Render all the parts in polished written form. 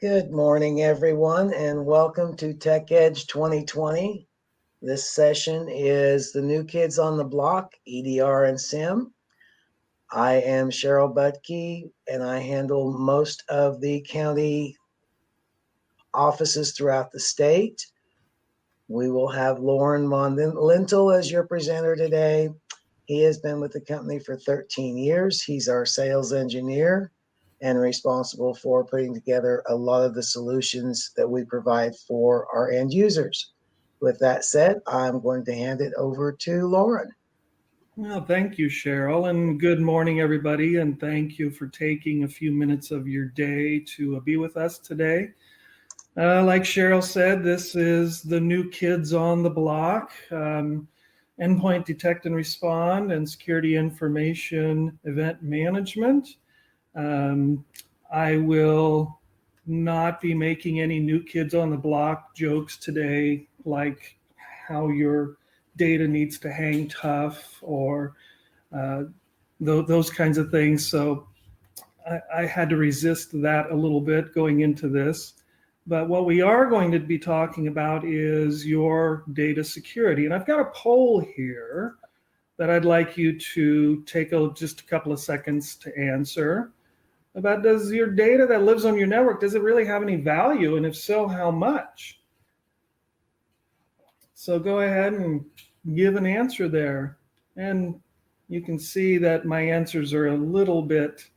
Good morning, everyone, and welcome to Tech Edge 2020. This session is the new kids on the block, EDR and SIEM. I am Cheryl Butke, and I handle most of the county offices throughout the state. We will have Lauren Von Lintel as your presenter today. He has been with the company for 13 years. He's our sales engineer and responsible for putting together a lot of the solutions that we provide for our end users. With that said, I'm going to hand it over to Lauren. Well, thank you, Cheryl, and good morning, everybody, and thank you for taking a few minutes of your day to be with us today. Like Cheryl said, this is the new kids on the block, Endpoint Detect and Respond and Security Information Event Management. I will not be making any new kids on the block jokes today, like how your data needs to hang tough or those kinds of things. So I had to resist that a little bit going into this. But what we are going to be talking about is your data security. And I've got a poll here that I'd like you to take just a couple of seconds to answer about, does your data that lives on your network, does it really have any value? And if so, how much? So go ahead and give an answer there. And you can see that my answers are a little bit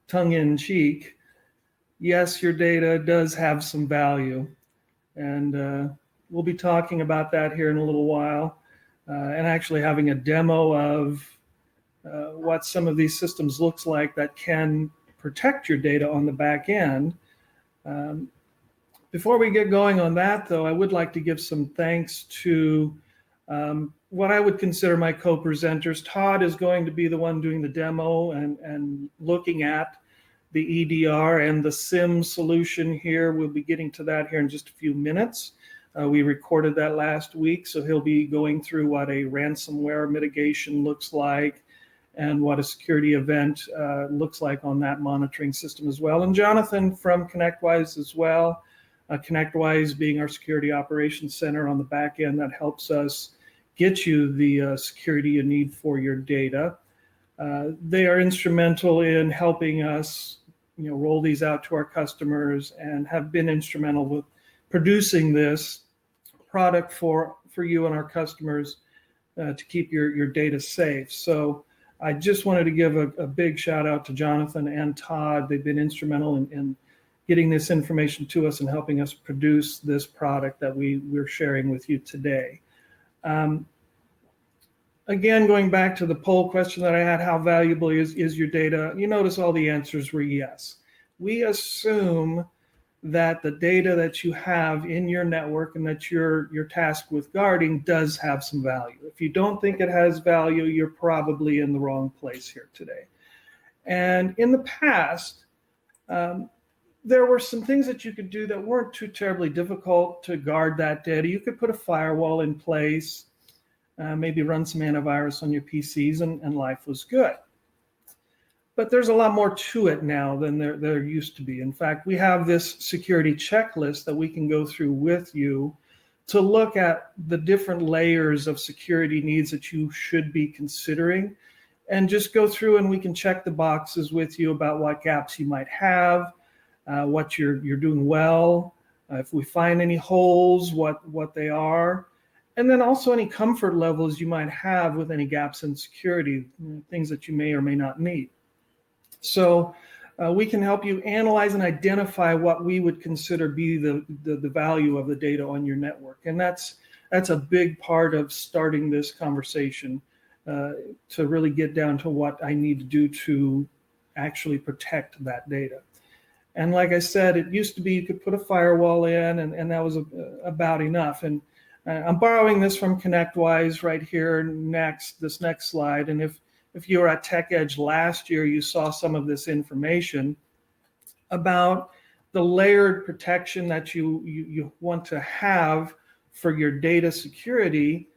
tongue-in-cheek. Yes, your data does have some value. And we'll be talking about that here in a little while and actually having a demo of what some of these systems looks like that can protect your data on the back end. Before we get going on that, though, I would like to give some thanks to what I would consider my co-presenters. Todd is going to be the one doing the demo and looking at the EDR and the SIEM solution here. We'll be getting to that here in just a few minutes. We recorded that last week, so he'll be going through what a ransomware mitigation looks like and what a security event looks like on that monitoring system as well. And Jonathan from ConnectWise as well. ConnectWise being our security operations center on the back end that helps us get you the security you need for your data. They are instrumental in helping us, roll these out to our customers and have been instrumental with producing this product for you and our customers to keep your data safe. So I just wanted to give a big shout out to Jonathan and Todd. They've been instrumental in getting this information to us and helping us produce this product that we're sharing with you today. Again, going back to the poll question that I had, how valuable is your data? You notice all the answers were yes. We assume that the data that you have in your network and that you're tasked with guarding does have some value. If you don't think it has value, you're probably in the wrong place here today. And in the past, there were some things that you could do that weren't too terribly difficult to guard that data. You could put a firewall in place, maybe run some antivirus on your PCs, and life was good. But there's a lot more to it now than there used to be. In fact, we have this security checklist that we can go through with you to look at the different layers of security needs that you should be considering, and just go through and we can check the boxes with you about what gaps you might have, what you're doing well, if we find any holes, what they are, and then also any comfort levels you might have with any gaps in security, things that you may or may not need. So we can help you analyze and identify what we would consider be the value of the data on your network. And that's a big part of starting this conversation to really get down to what I need to do to actually protect that data. And like I said, it used to be you could put a firewall in and that was about enough. And I'm borrowing this from ConnectWise right here this next slide. And if you were at Tech Edge last year, you saw some of this information about the layered protection that you want to have for your data security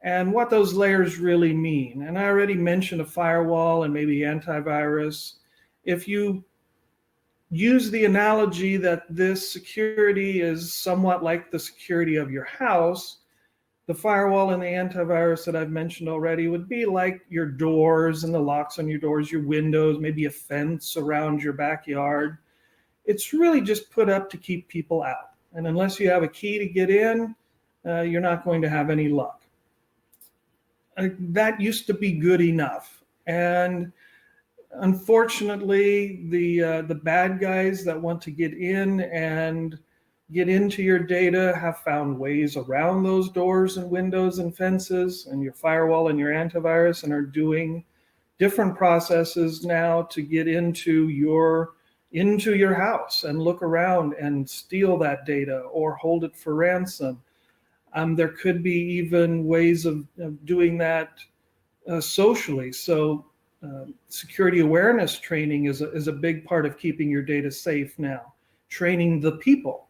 and what those layers really mean. And I already mentioned a firewall and maybe antivirus. If you use the analogy that this security is somewhat like the security of your house. The firewall and the antivirus that I've mentioned already would be like your doors and the locks on your doors, your windows, maybe a fence around your backyard. It's really just put up to keep people out. And unless you have a key to get in, you're not going to have any luck. That used to be good enough. And unfortunately, the bad guys that want to get in and get into your data have found ways around those doors and windows and fences and your firewall and your antivirus, and are doing different processes now to get into your house and look around and steal that data or hold it for ransom. There could be even ways of doing that socially. So security awareness training is a big part of keeping your data safe now, training the people.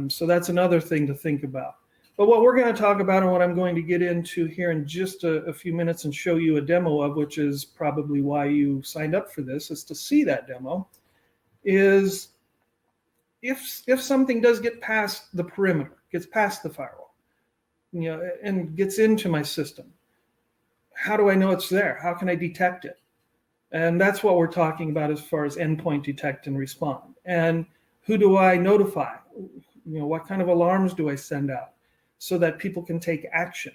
So that's another thing to think about. But what we're going to talk about, and what I'm going to get into here in just a few minutes and show you a demo of, which is probably why you signed up for this, is to see that demo, is if something does get past the perimeter, gets past the firewall, and gets into my system, how do I know it's there? How can I detect it? And that's what we're talking about as far as endpoint detect and respond. And who do I notify? What kind of alarms do I send out so that people can take action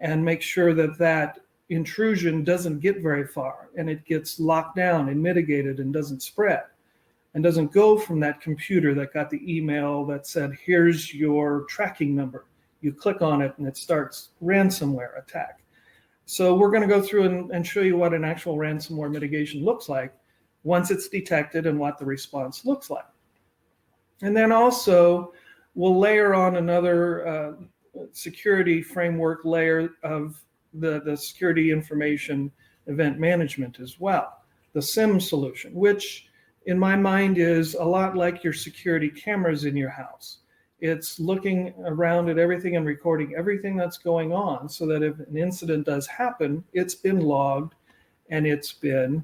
and make sure that that intrusion doesn't get very far and it gets locked down and mitigated and doesn't spread and doesn't go from that computer that got the email that said, here's your tracking number. You click on it and it starts ransomware attack. So we're going to go through and show you what an actual ransomware mitigation looks like once it's detected and what the response looks like. And then also we'll layer on another security framework layer of the security information event management as well, the SIEM solution, which in my mind is a lot like your security cameras in your house. It's looking around at everything and recording everything that's going on so that if an incident does happen, it's been logged and it's been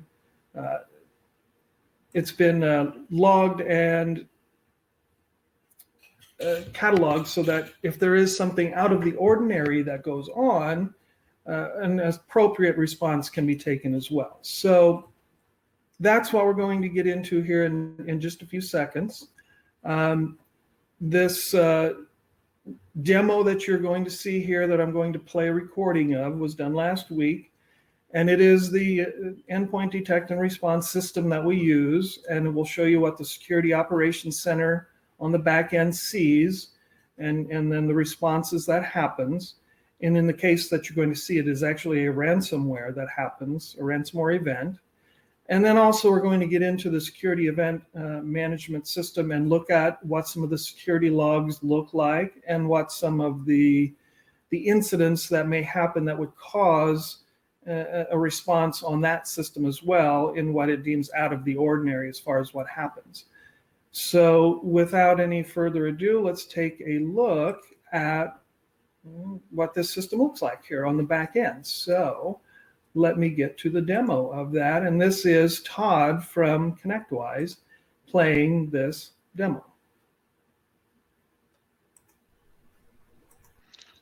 logged and cataloged so that if there is something out of the ordinary that goes on, an appropriate response can be taken as well. So that's what we're going to get into here in just a few seconds. This demo that you're going to see here that I'm going to play a recording of was done last week. And it is the Endpoint Detect and Response system that we use. And it will show you what the Security Operations Center on the back end sees and then the responses that happens. And in the case that you're going to see, it is actually a ransomware that happens, a ransomware event. And then also we're going to get into the security event management system and look at what some of the security logs look like and what some of the incidents that may happen that would cause a response on that system as well in what it deems out of the ordinary as far as what happens. So without any further ado, let's take a look at what this system looks like here on the back end. So let me get to the demo of that. And this is Todd from ConnectWise playing this demo.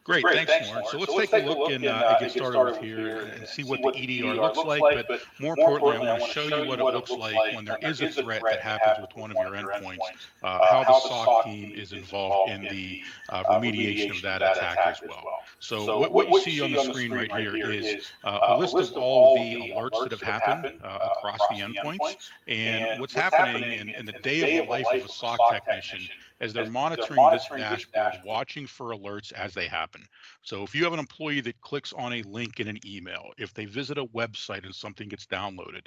Great, thanks, Lauren. So let's take a look and get started with here and see what the EDR looks like. But more importantly, I want to show you what it looks like when there is a threat that happens with one of your endpoints, how the SOC team is involved in the remediation of that attack as well. So what you see on the screen right here is a list of all the alerts that have happened across the endpoints and what's happening in the day of the life of a SOC technician as they're monitoring this dashboard, watching for alerts as they happen. So if you have an employee that clicks on a link in an email, if they visit a website and something gets downloaded,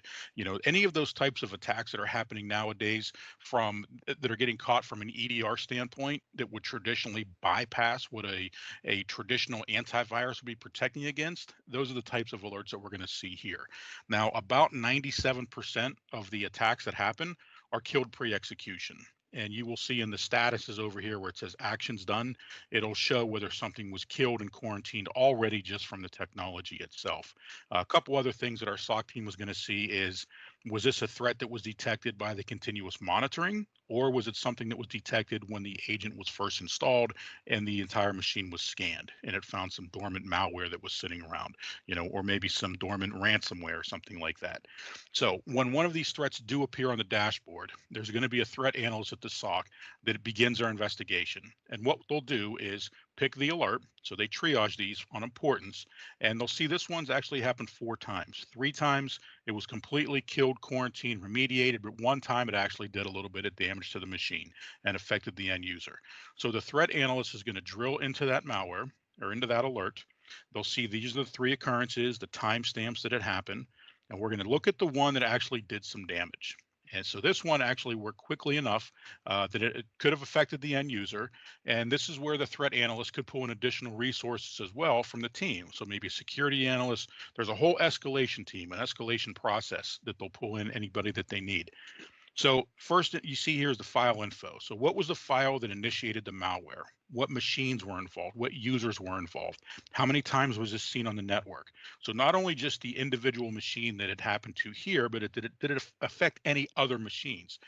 any of those types of attacks that are happening nowadays that are getting caught from an EDR standpoint that would traditionally bypass what a traditional antivirus would be protecting against, those are the types of alerts that we're going to see here. Now, about 97% of the attacks that happen are killed pre-execution. And you will see in the statuses over here where it says actions done, it'll show whether something was killed and quarantined already just from the technology itself. A couple other things that our SOC team was going to see is Was this a threat that was detected by the continuous monitoring, or was it something that was detected when the agent was first installed and the entire machine was scanned and it found some dormant malware that was sitting around, or maybe some dormant ransomware or something like that. So when one of these threats do appear on the dashboard, there's going to be a threat analyst at the SOC that begins our investigation. And what they'll do is pick the alert. So they triage these on importance, and they'll see this one's actually happened 4 times. 3 times it was completely killed, quarantined, remediated, but 1 time it actually did a little bit of damage to the machine and affected the end user. So the threat analyst is going to drill into that malware or into that alert. They'll see these are the 3 occurrences, the timestamps that it happened, and we're going to look at the one that actually did some damage. And so this one actually worked quickly enough that it could have affected the end user. And this is where the threat analyst could pull in additional resources as well from the team. So maybe a security analyst. There's a whole escalation team, an escalation process that they'll pull in anybody that they need. So first you see here is the file info. So what was the file that initiated the malware? What machines were involved? What users were involved? How many times was this seen on the network? So not only just the individual machine that it happened to here, but did it affect any other machines?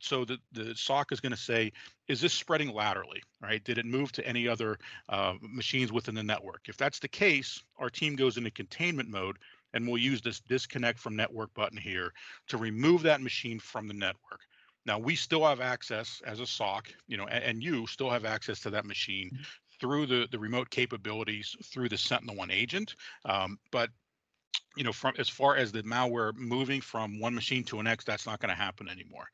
So the SOC is going to say, is this spreading laterally, right? Did it move to any other machines within the network? If that's the case, our team goes into containment mode, and we'll use this disconnect from network button here to remove that machine from the network. Now we still have access as a SOC, and you still have access to that machine through the remote capabilities through the SentinelOne agent. But from as far as the malware moving from one machine to the next, that's not going to happen anymore.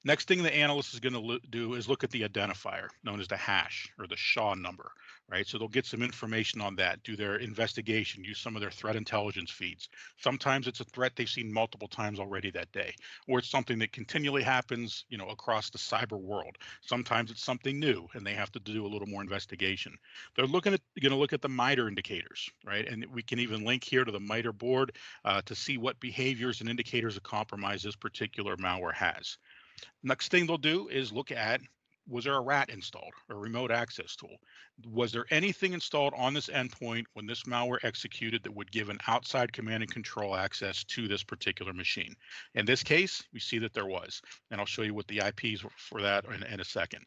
Next thing the analyst is going to do is look at the identifier known as the hash or the SHA number, right? So they'll get some information on that, do their investigation, use some of their threat intelligence feeds. Sometimes it's a threat they've seen multiple times already that day, or it's something that continually happens, across the cyber world. Sometimes it's something new and they have to do a little more investigation. They're going to look at the MITRE indicators, right? And we can even link here to the MITRE board to see what behaviors and indicators of compromise this particular malware has. Next thing they'll do is look at, was there a RAT installed, a remote access tool? Was there anything installed on this endpoint when this malware executed that would give an outside command and control access to this particular machine? In this case, we see that there was, and I'll show you what the IPs for that in a second.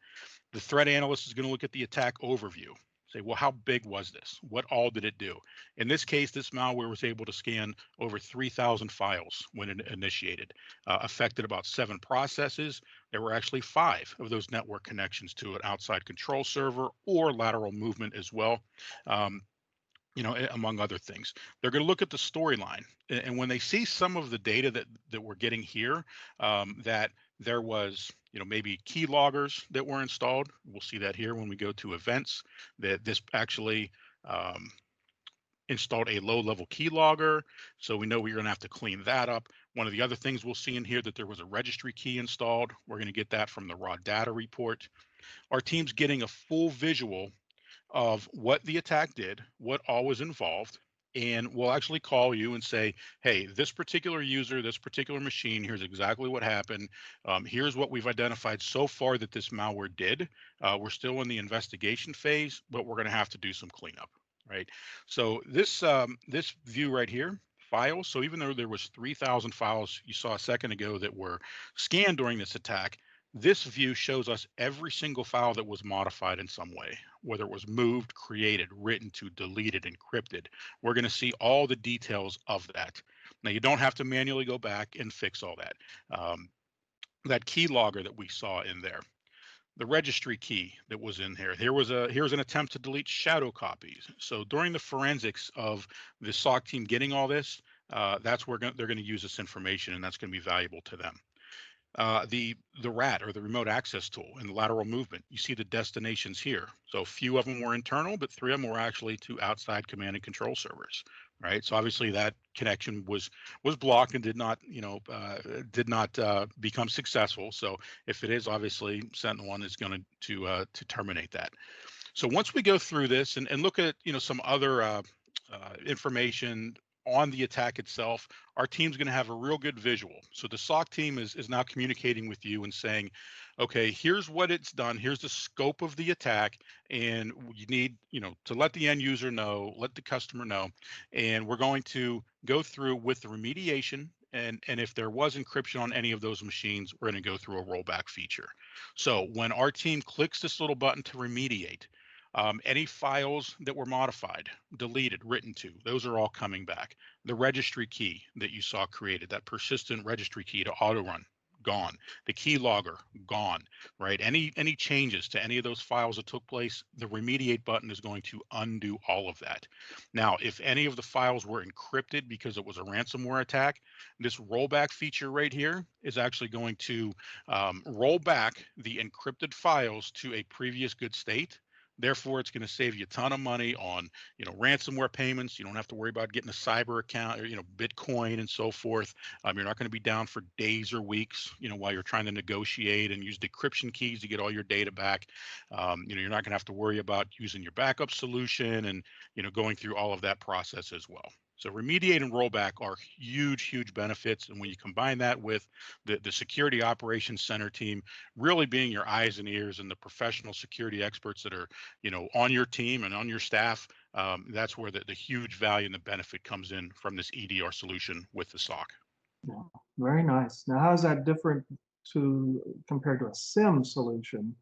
The threat analyst is going to look at the attack overview. Say, well, how big was this? What all did it do? In this case, this malware was able to scan over 3,000 files when it initiated, affected about 7 processes. There were actually 5 of those network connections to an outside control server or lateral movement as well. Among other things. They're going to look at the storyline. And when they see some of the data that we're getting here, that there was, maybe key loggers that were installed. We'll see that here when we go to events, that this actually installed a low-level key logger. So we know we're going to have to clean that up. One of the other things we'll see in here that there was a registry key installed. We're going to get that from the raw data report. Our team's getting a full visual of what the attack did, what all was involved, and we'll actually call you and say, hey, this particular user, this particular machine, here's exactly what happened. Here's what we've identified so far that this malware did. We're still in the investigation phase, but we're going to have to do some cleanup, right? So this view right here, files. So even though there was 3,000 files you saw a second ago that were scanned during this attack, this view shows us every single file that was modified in some way, whether it was moved, created, written to, deleted, encrypted. We're going to see all the details of that. Now, you don't have to manually go back and fix all that. That key logger that we saw in there, the registry key that was in here, here's an attempt to delete shadow copies. So during the forensics of the SOC team getting all this, that's where they're going to use this information, and that's going to be valuable to them. The RAT or the remote access tool and the lateral movement, you see the destinations here. So a few of them were internal, but 3 of them were actually to outside command and control servers, right? So obviously that connection was blocked and did not become successful. So if it is, obviously SentinelOne is going to terminate that. So once we go through this and look at some other information on the attack itself, our team's going to have a real good visual. So the SOC team is now communicating with you and saying, okay, here's what it's done. Here's the scope of the attack. And you need, to let the end user know, let the customer know. And we're going to go through with the remediation And if there was encryption on any of those machines, we're going to go through a rollback feature. So when our team clicks this little button to remediate, any files that were modified, deleted, written to, those are all coming back. The registry key that you saw created, that persistent registry key to auto run, gone. The key logger, gone, right? Any changes to any of those files that took place, the remediate button is going to undo all of that. Now, if any of the files were encrypted because it was a ransomware attack, this rollback feature right here is actually going to roll back the encrypted files to a previous good state. Therefore, it's going to save you a ton of money on, ransomware payments. You don't have to worry about getting a cyber account or, Bitcoin and so forth. You're not going to be down for days or weeks, while you're trying to negotiate and use decryption keys to get all your data back. You're not going to have to worry about using your backup solution and, going through all of that process as well. So remediate and rollback are huge, huge benefits. And when you combine that with the security operations center team really being your eyes and ears and the professional security experts that are, on your team and on your staff, that's where the huge value and the benefit comes in from this EDR solution with the SOC. Yeah, very nice. Now, how is that different compared to a SIEM solution?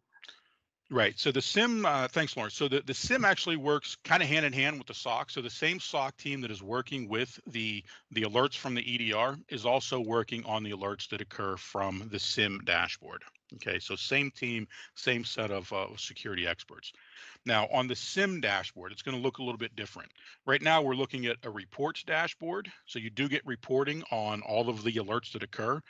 Right. So the SIEM, thanks, Lawrence. So the SIEM actually works kind of hand in hand with the SOC. So the same SOC team that is working with the alerts from the EDR is also working on the alerts that occur from the SIEM dashboard. Okay, so same team, same set of security experts. Now on the SIEM dashboard, it's going to look a little bit different. Right now, we're looking at a reports dashboard. So you do get reporting on all of the alerts that occur.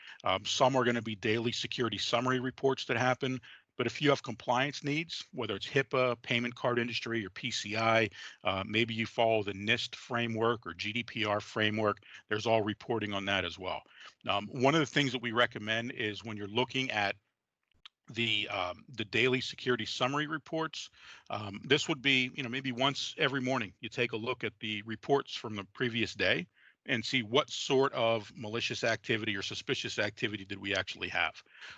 Some are going to be daily security summary reports that happen. But if you have compliance needs, whether it's HIPAA, payment card industry, or PCI, maybe you follow the NIST framework or GDPR framework, there's all reporting on that as well. One of the things that we recommend is when you're looking at the daily security summary reports, this would be, maybe once every morning, you take a look at the reports from the previous day and see what sort of malicious activity or suspicious activity did we actually have.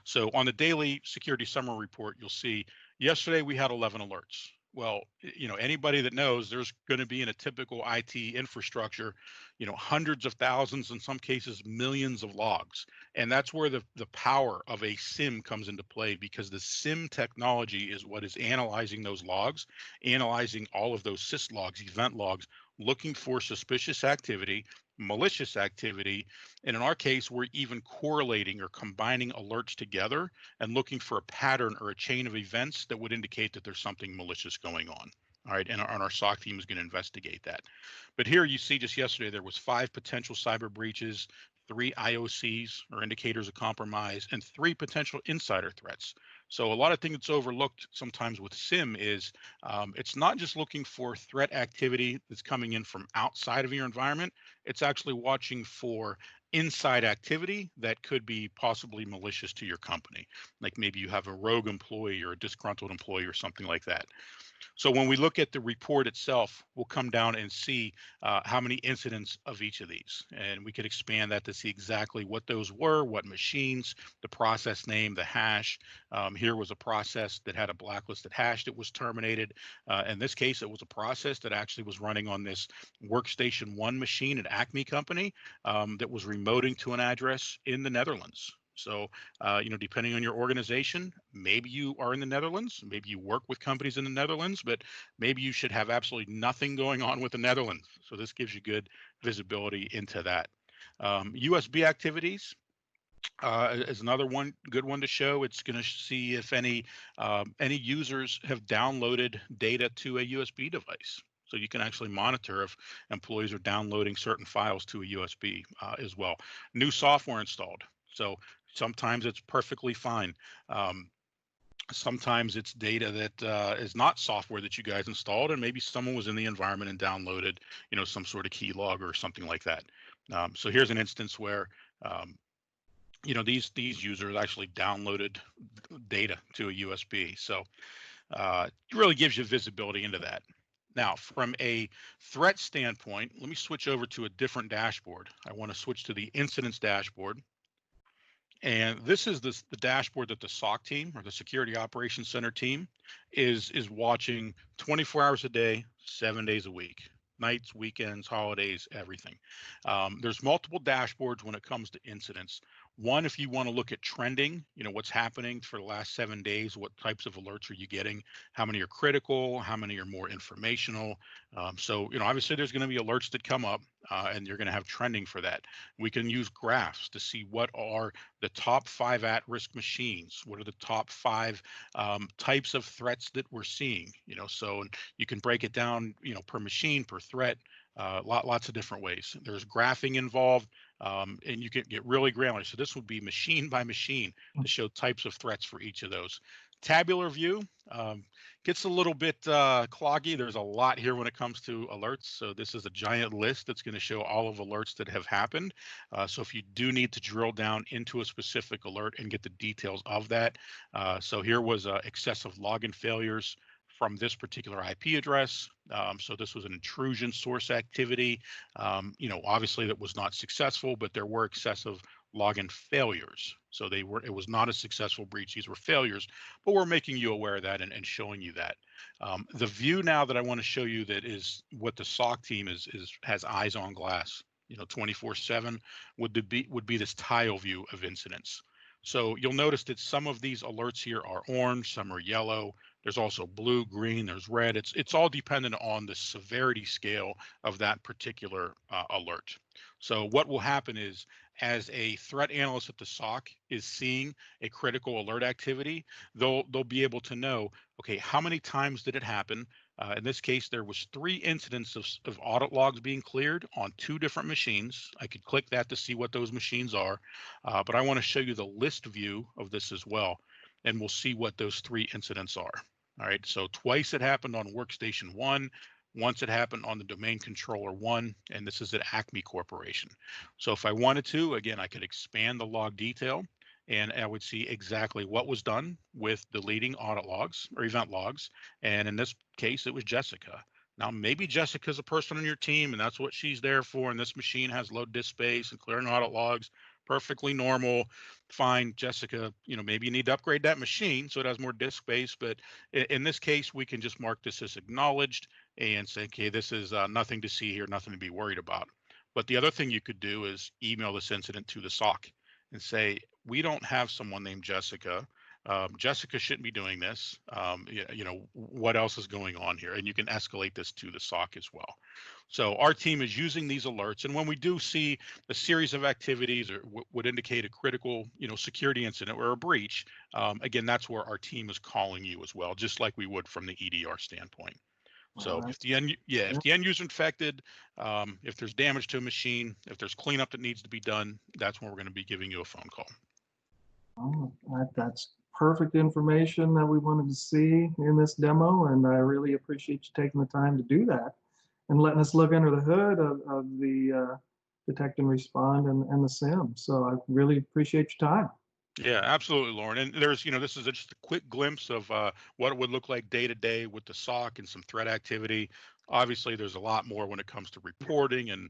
So on the daily security summary report, you'll see yesterday we had 11 alerts. Well, anybody that knows there's going to be in a typical IT infrastructure, hundreds of thousands, in some cases, millions of logs. And that's where the power of a SIEM comes into play, because the SIEM technology is what is analyzing those logs, analyzing all of those sys logs, event logs, looking for suspicious activity, malicious activity. And in our case, we're even correlating or combining alerts together and looking for a pattern or a chain of events that would indicate that there's something malicious going on. All right, and our SOC team is going to investigate that. But here you see just yesterday, there was 5 potential cyber breaches, 3 IOCs or indicators of compromise, and 3 potential insider threats. So a lot of things that's overlooked sometimes with SIEM is it's not just looking for threat activity that's coming in from outside of your environment. It's actually watching for inside activity that could be possibly malicious to your company. Like maybe you have a rogue employee or a disgruntled employee or something like that. So when we look at the report itself, we'll come down and see how many incidents of each of these. And we could expand that to see exactly what those were, what machines, the process name, the hash. Here was a process that had a blacklisted hash that was terminated. In this case, it was a process that actually was running on this Workstation 1 machine at Acme Company that was remoting to an address in the Netherlands. So, depending on your organization, maybe you are in the Netherlands, maybe you work with companies in the Netherlands, but maybe you should have absolutely nothing going on with the Netherlands. So this gives you good visibility into that. USB activities is another good one to show. It's going to see if any users have downloaded data to a USB device. So you can actually monitor if employees are downloading certain files to a USB as well. New software installed. So sometimes it's perfectly fine. Sometimes it's data that is not software that you guys installed, and maybe someone was in the environment and downloaded, some sort of key log or something like that. So here's an instance where, these users actually downloaded data to a USB. So it really gives you visibility into that. Now, from a threat standpoint, let me switch over to a different dashboard. I want to switch to the incidents dashboard. And this is the dashboard that the SOC team or the Security Operations Center team is watching 24 hours a day, 7 days a week. nights, weekends, holidays, everything. There's multiple dashboards when it comes to incidents. One, if you want to look at trending, what's happening for the last 7 days, what types of alerts are you getting? How many are critical? How many are more informational? So, obviously there's going to be alerts that come up and you're going to have trending for that. We can use graphs to see what are the top 5 at-risk machines. What are the top 5 types of threats that we're seeing? So you can break it down, per machine, per threat, lots of different ways. There's graphing involved, and you can get really granular. So this would be machine by machine to show types of threats for each of those. Tabular view gets a little bit cloggy. There's a lot here when it comes to alerts. So this is a giant list that's going to show all of alerts that have happened. So if you do need to drill down into a specific alert and get the details of that. So here was excessive login failures from this particular IP address. So this was an intrusion source activity. Obviously that was not successful, but there were excessive login failures. So it was not a successful breach. These were failures, but we're making you aware of that and showing you that. The view now that I want to show you that is what the SOC team has eyes on glass, 24/7 would be this tile view of incidents. So you'll notice that some of these alerts here are orange, some are yellow. There's also blue, green, there's red. It's all dependent on the severity scale of that particular alert. So what will happen is, as a threat analyst at the SOC is seeing a critical alert activity, they'll be able to know, okay, how many times did it happen? In this case, there was 3 incidents of audit logs being cleared on 2 different machines. I could click that to see what those machines are, but I want to show you the list view of this as well, and we'll see what those 3 incidents are. All right, so twice it happened on workstation 1, once it happened on the domain controller 1, and this is at Acme Corporation. So if I wanted to, again, I could expand the log detail, and I would see exactly what was done with deleting audit logs or event logs. And in this case, it was Jessica. Now, maybe Jessica's a person on your team and that's what she's there for. And this machine has low disk space and clearing audit logs, perfectly normal. Fine, Jessica, maybe you need to upgrade that machine so it has more disk space. But in this case, we can just mark this as acknowledged and say, okay, this is nothing to see here, nothing to be worried about. But the other thing you could do is email this incident to the SOC and say, we don't have someone named Jessica. Jessica shouldn't be doing this. What else is going on here? And you can escalate this to the SOC as well. So our team is using these alerts. And when we do see a series of activities or would indicate a critical, security incident or a breach, again, that's where our team is calling you as well, just like we would from the EDR standpoint. So if the end user infected, if there's damage to a machine, if there's cleanup that needs to be done, that's when we're going to be giving you a phone call. Oh, that's perfect information that we wanted to see in this demo, and I really appreciate you taking the time to do that and letting us look under the hood of the detect and respond and the SIEM. So I really appreciate your time. Yeah, absolutely, Lauren. And there's, this is just a quick glimpse of what it would look like day to day with the SOC and some threat activity. Obviously, there's a lot more when it comes to reporting and,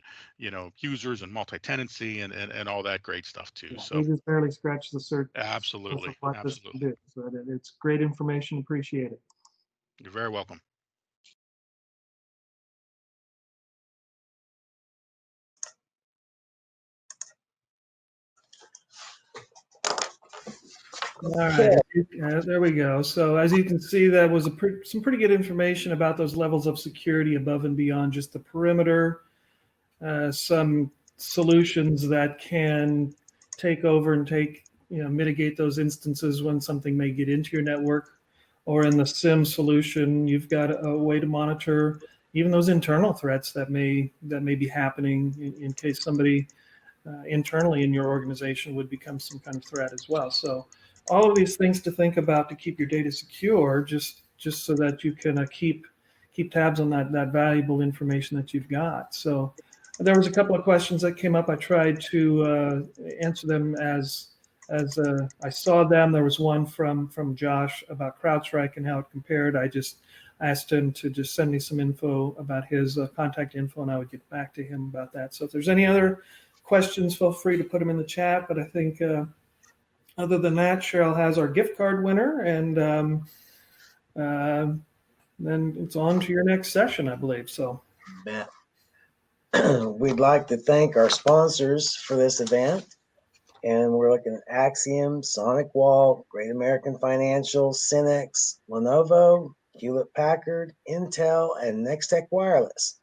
users and multi-tenancy and all that great stuff too. Yeah, so we just barely scratched the surface. Absolutely. What this can do. So it's great information. Appreciate it. You're very welcome. All right, there we go. So as you can see, that was some pretty good information about those levels of security above and beyond just the perimeter. Some solutions that can take over and mitigate those instances when something may get into your network. Or in the SIEM solution, you've got a way to monitor even those internal threats that may be happening in case somebody internally in your organization would become some kind of threat as well. So all of these things to think about to keep your data secure, just so that you can keep tabs on that valuable information that you've got. So there was a couple of questions that came up. I tried to answer them as I saw them. There was one from Josh about CrowdStrike and how it compared. I just asked him to just send me some info about his contact info, and I would get back to him about that. So if there's any other questions, feel free to put them in the chat. But I think other than that, Cheryl has our gift card winner, and then it's on to your next session, I believe. So. Bet. We'd like to thank our sponsors for this event. And we're looking at Axiom, Sonic Wall, Great American Financial, Cinex, Lenovo, Hewlett Packard, Intel, and Nex-Tech Wireless.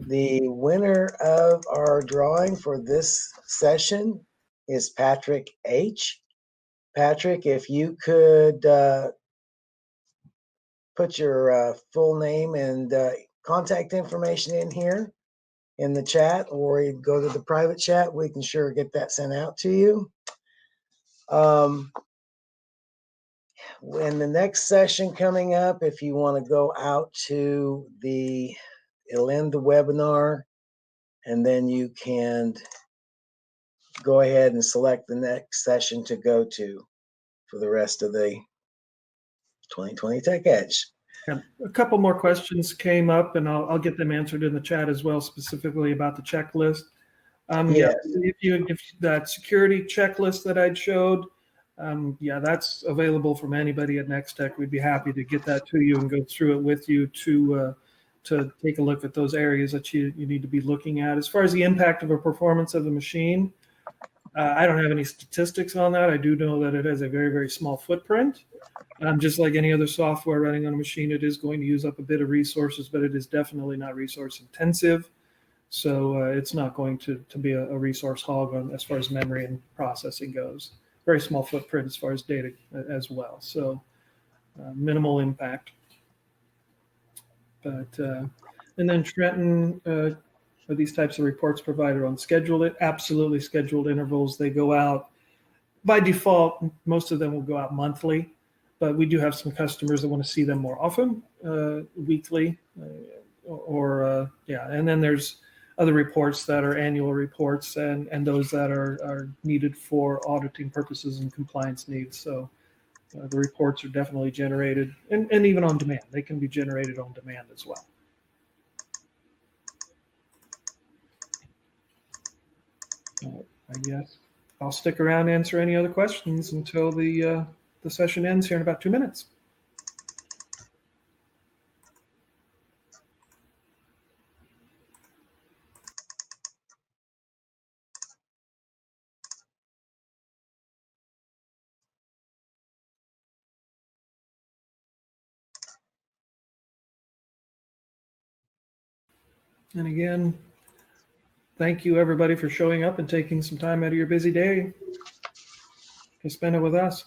The winner of our drawing for this session is Patrick H. Patrick, if you could put your full name and contact information in here in the chat, or you go to the private chat, we can sure get that sent out to you. In the next session coming up, if you want to go out to it'll end the webinar, and then you can go ahead and select the next session to go to for the rest of the 2020 Tech Edge. Yeah, a couple more questions came up, and I'll get them answered in the chat as well, specifically about the checklist. Yes. If that security checklist that I showed, that's available from anybody at Nex-Tech. We'd be happy to get that to you and go through it with you to take a look at those areas that you need to be looking at. As far as the impact of a performance of the machine, I don't have any statistics on that. I do know that it has a very, very small footprint. Just like any other software running on a machine, it is going to use up a bit of resources, but it is definitely not resource intensive. So it's not going to be a resource hog as far as memory and processing goes. Very small footprint as far as data as well. So minimal impact. But and then Trenton, are these types of reports provided on scheduled? Absolutely scheduled intervals. They go out by default. Most of them will go out monthly, but we do have some customers that want to see them more often, weekly, And then there's other reports that are annual reports, and those that are needed for auditing purposes and compliance needs. So the reports are definitely generated, and even on demand. They can be generated on demand as well. I guess I'll stick around and answer any other questions until the session ends here in about 2 minutes. And again, thank you everybody for showing up and taking some time out of your busy day to spend it with us.